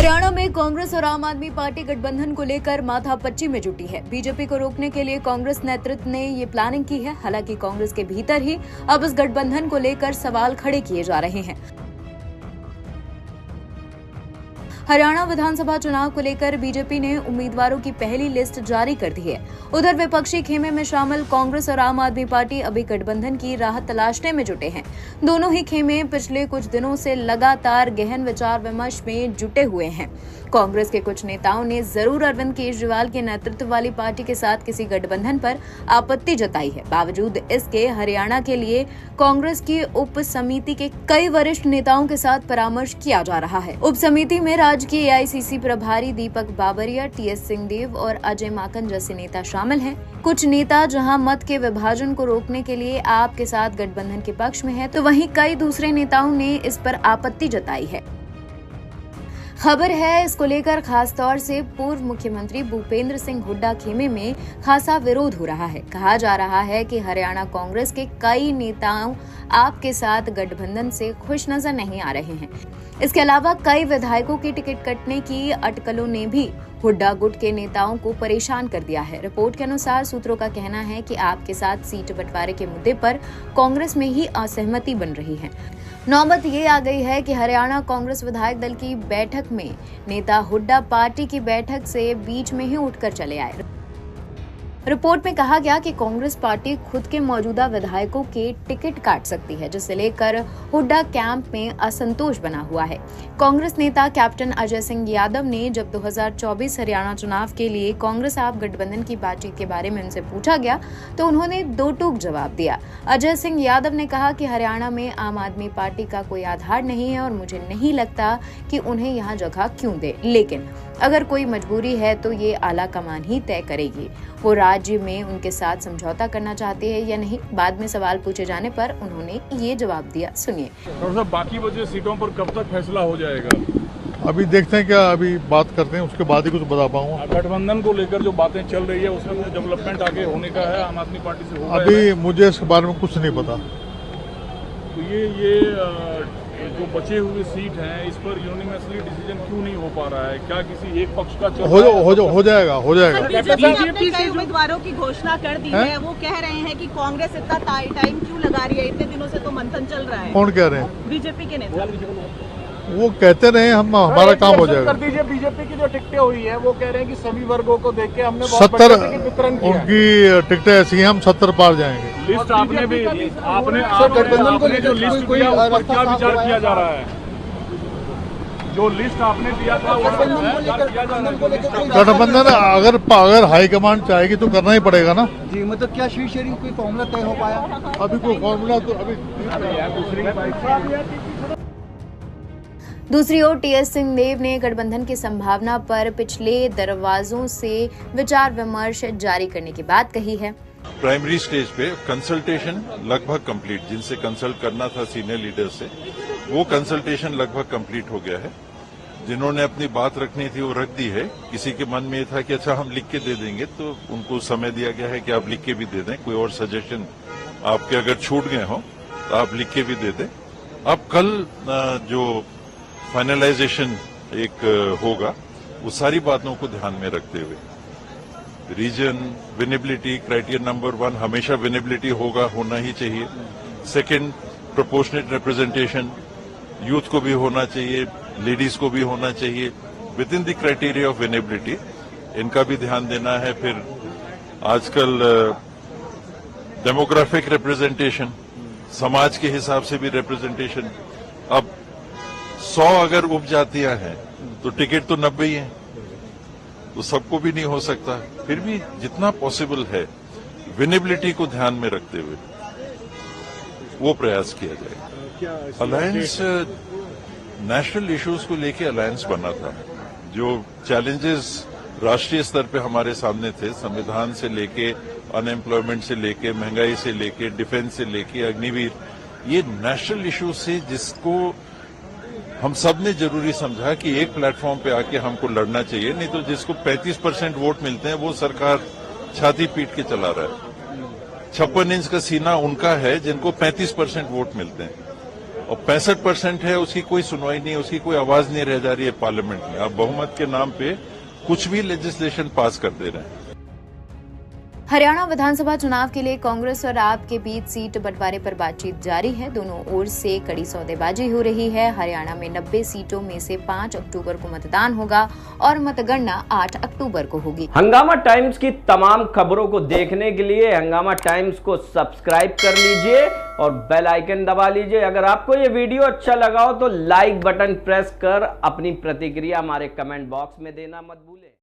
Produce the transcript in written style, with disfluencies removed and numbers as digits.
हरियाणा में कांग्रेस और आम आदमी पार्टी गठबंधन को लेकर माथापच्ची में जुटी है। बीजेपी को रोकने के लिए कांग्रेस नेतृत्व ने ये प्लानिंग की है। हालांकि कांग्रेस के भीतर ही अब इस गठबंधन को लेकर सवाल खड़े किए जा रहे हैं। हरियाणा विधानसभा चुनाव को लेकर बीजेपी ने उम्मीदवारों की पहली लिस्ट जारी कर दी है। उधर विपक्षी खेमे में शामिल कांग्रेस और आम आदमी पार्टी अभी गठबंधन की राह तलाशने में जुटे हैं। दोनों ही खेमे पिछले कुछ दिनों से लगातार गहन विचार विमर्श में जुटे हुए हैं। कांग्रेस के कुछ नेताओं ने जरूर अरविंद केजरीवाल के नेतृत्व वाली पार्टी के साथ किसी गठबंधन पर आपत्ति जताई है। बावजूद इसके हरियाणा के लिए कांग्रेस की उप समिति के कई वरिष्ठ नेताओं के साथ परामर्श किया जा रहा है। उप समिति में राज्य के AICC प्रभारी दीपक बाबरिया, TS सिंहदेव और अजय माकन जैसे नेता शामिल हैं। कुछ नेता जहां मत के विभाजन को रोकने के लिए आप के साथ गठबंधन के पक्ष में है, तो वहीं कई दूसरे नेताओं ने इस पर आपत्ति जताई है। खबर है इसको लेकर खासतौर से पूर्व मुख्यमंत्री भूपेंद्र सिंह हुड्डा खेमे में खासा विरोध हो रहा है। कहा जा रहा है कि हरियाणा कांग्रेस के कई नेताओं आपके साथ गठबंधन से खुश नजर नहीं आ रहे हैं। इसके अलावा कई विधायकों की टिकट कटने की अटकलों ने भी हुड्डा गुट के नेताओं को परेशान कर दिया है। रिपोर्ट के अनुसार सूत्रों का कहना है कि आपके साथ सीट बंटवारे के मुद्दे पर कांग्रेस में ही असहमति बन रही है। नौबत ये आ गई है कि हरियाणा कांग्रेस विधायक दल की बैठक में नेता हुड्डा पार्टी की बैठक से बीच में ही उठकर चले आए। रिपोर्ट में कहा गया कि कांग्रेस पार्टी खुद के मौजूदा विधायकों के टिकट काट सकती है, जिसे लेकर हुड्डा कैंप में असंतोष बना हुआ है। कांग्रेस नेता कैप्टन अजय सिंह यादव ने जब 2024 हरियाणा चुनाव के लिए कांग्रेस आप गठबंधन की बातचीत के बारे में उनसे पूछा गया तो उन्होंने दो टूक जवाब दिया। अजय सिंह यादव ने कहा कि हरियाणा में आम आदमी पार्टी का कोई आधार नहीं है और मुझे नहीं लगता कि उन्हें यहाँ जगह क्यों दे, लेकिन अगर कोई मजबूरी है तो ये आला कमान ही तय करेगी। वो राज्य में उनके साथ समझौता करना चाहते हैं या नहीं। बाद में सवाल पूछे जाने पर उन्होंने ये जवाब दिया, सुनिए। डॉक्टर साहब, बाकी बचे सीटों पर कब तक फैसला हो जाएगा? अभी देखते हैं, क्या अभी बात करते हैं, उसके बाद ही कुछ बता पाऊंगा। गठबंधन को लेकर जो बातें चल रही है उसमें कुछ डेवलपमेंट आगे होने का है, आम आदमी पार्टी से होगा? अभी मुझे इसके बारे में कुछ नहीं पता। तो ये जो बचे हुए सीट हैं इस पर यूनिवर्सली डिसीजन क्यों नहीं हो पा रहा है? क्या किसी एक पक्ष का हो जाएगा। बीजेपी कई उम्मीदवारों की घोषणा कर दी है। वो कह रहे हैं कि कांग्रेस इतना टाइम क्यों लगा रही है, इतने दिनों से तो मंथन चल रहा है। कौन कह रहे हैं? बीजेपी के नेता। वो कहते रहे हमारा काम हो जाएगा। कर दीजिए। बीजेपी की जो टिकटें हुई है वो कह रहे हैं कि सभी वर्गों को देख के हमने 70 वितरण किया। उनकी टिकटें ऐसी हैं, हम 70 पार जाएंगे। लिस्ट आपने भी गठबंधन को लेकर लिस्ट दिया, उस पर क्या विचार किया जा रहा है? जो लिस्ट आपने दिया था गठबंधन अगर हाईकमांड चाहेगी तो करना ही पड़ेगा ना जी। मतलब क्या शीट शेयरिंग कोई फॉर्मूला तय हो पाया? अभी कोई फॉर्मूला तो अभी दूसरी ओर TS सिंहदेव ने गठबंधन की संभावना पर पिछले दरवाजों से विचार विमर्श जारी करने की बात कही है। प्राइमरी स्टेज पे कंसल्टेशन लगभग कंप्लीट, जिनसे कंसल्ट करना था सीनियर लीडर से, वो कंसल्टेशन लगभग कंप्लीट हो गया है। जिन्होंने अपनी बात रखनी थी वो रख दी है। किसी के मन में था कि अच्छा हम लिख के दे देंगे, तो उनको समय दिया गया है कि आप लिख के भी दे दें। कोई और सजेशन आपके अगर छूट गए हो तो आप लिख के भी दे दें। अब कल जो फाइनलाइजेशन एक होगा, वो सारी बातों को ध्यान में रखते हुए रीजन विनेबिलिटी क्राइटेरिया नंबर 1 हमेशा विनेबिलिटी होना ही चाहिए। सेकंड, प्रोपोर्शनेट रिप्रेजेंटेशन, यूथ को भी होना चाहिए, लेडीज को भी होना चाहिए with in the criteria of winnability. इनका भी ध्यान देना है। फिर आजकल डेमोग्राफिक रिप्रेजेंटेशन, समाज के हिसाब से भी रिप्रेजेंटेशन। अब 100 अगर उपजातियां हैं तो टिकट तो 90 ही है, तो सबको भी नहीं हो सकता। फिर भी जितना पॉसिबल है विनेबिलिटी को ध्यान में रखते हुए वो प्रयास किया जाएगा। अलायंस नेशनल इश्यूज को लेके अलायंस बना था। जो चैलेंजेस राष्ट्रीय स्तर पे हमारे सामने थे, संविधान से लेके अनएम्प्लॉयमेंट से लेके महंगाई से लेके डिफेंस से लेके अग्निवीर, ये नेशनल इश्यूज से जिसको हम सब ने जरूरी समझा कि एक प्लेटफॉर्म पे आके हमको लड़ना चाहिए। नहीं तो जिसको 35% वोट मिलते हैं वो सरकार छाती पीट के चला रहा है। 56 इंच का सीना उनका है जिनको 35% वोट मिलते हैं। और 65% है, उसकी कोई सुनवाई नहीं, उसकी कोई आवाज नहीं रह जा रही है पार्लियामेंट में। अब बहुमत के नाम पे कुछ भी लेजिस्लेशन पास कर दे रहे हैं। हरियाणा विधानसभा चुनाव के लिए कांग्रेस और आप के बीच सीट बंटवारे पर बातचीत जारी है। दोनों ओर से कड़ी सौदेबाजी हो रही है। हरियाणा में 90 सीटों में से 5 अक्टूबर को मतदान होगा और मतगणना 8 अक्टूबर को होगी। हंगामा टाइम्स की तमाम खबरों को देखने के लिए हंगामा टाइम्स को सब्सक्राइब कर लीजिए और बेल आइकन दबा लीजिए। अगर आपको ये वीडियो अच्छा लगा हो तो लाइक बटन प्रेस कर अपनी प्रतिक्रिया हमारे कमेंट बॉक्स में देना मत भूलें।